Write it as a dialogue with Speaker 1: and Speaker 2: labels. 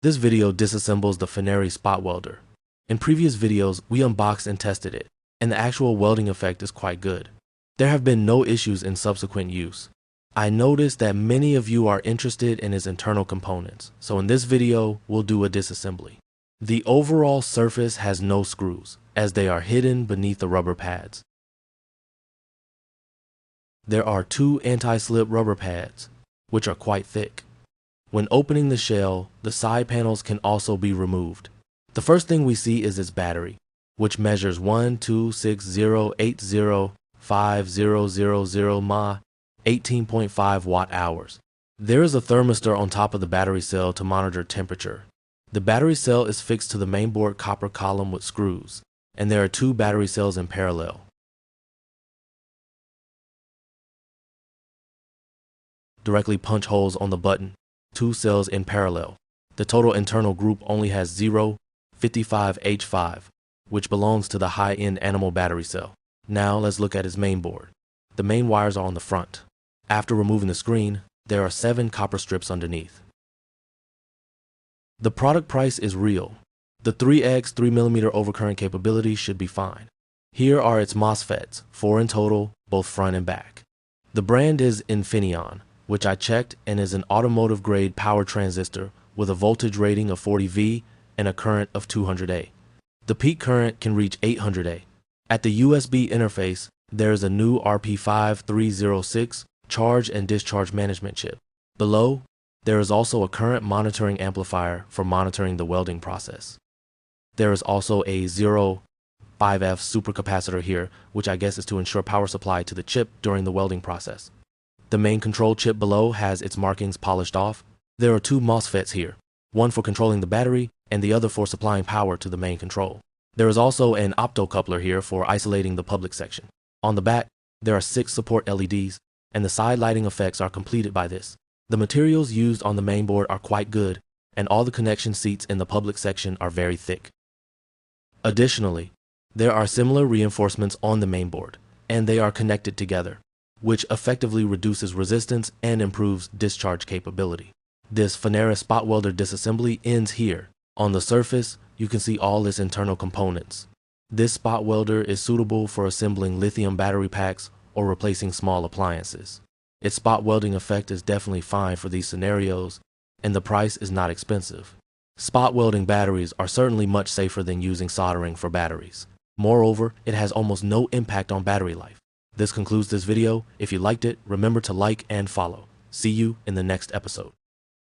Speaker 1: This video disassembles the Fnirsi spot welder. In previous videos, we unboxed and tested it, and the actual welding effect is quite good. There have been no issues in subsequent use. I noticed that many of you are interested in its internal components, so in this video, we'll do a disassembly. The overall surface has no screws, as they are hidden beneath the rubber pads. There are two anti-slip rubber pads, which are quite thick. When opening the shell, the side panels can also be removed. The first thing we see is its battery, which measures 126080500 mAh, 18.5 watt-hours. There is a thermistor on top of the battery cell to monitor temperature. The battery cell is fixed to the mainboard copper column with screws, and there are two battery cells in parallel. Directly punch holes on the button, two cells in parallel. The total internal group only has 0.55H5, which belongs to the high-end animal battery cell. Now let's look at its mainboard. The main wires are on the front. After removing the screen, there are 7 copper strips underneath. The product price is real. The 3x 3mm overcurrent capability should be fine. Here are its MOSFETs, 4 in total, both front and back. The brand is Infineon, which I checked and is an automotive-grade power transistor with a voltage rating of 40V and a current of 200A. The peak current can reach 800A. At the USB interface, there is a new RP5306 charge and discharge management chip. Below, there is also a current monitoring amplifier for monitoring the welding process. There is also a 0.5F supercapacitor here, which I guess is to ensure power supply to the chip during the welding process. The main control chip below has its markings polished off. There are 2 MOSFETs here, one for controlling the battery and the other for supplying power to the main control. There is also an optocoupler here for isolating the public section. On the back, there are 6 support LEDs, and the side lighting effects are completed by this. The materials used on the mainboard are quite good, and all the connection seats in the public section are very thick. Additionally, there are similar reinforcements on the mainboard, and they are connected together, which effectively reduces resistance and improves discharge capability. This Fnirsi spot welder disassembly ends here. On the surface, you can see all its internal components. This spot welder is suitable for assembling lithium battery packs or replacing small appliances. Its spot welding effect is definitely fine for these scenarios, and the price is not expensive. Spot welding batteries are certainly much safer than using soldering for batteries. Moreover, it has almost no impact on battery life. This concludes this video. If you liked it, remember to like and follow. See you in the next episode.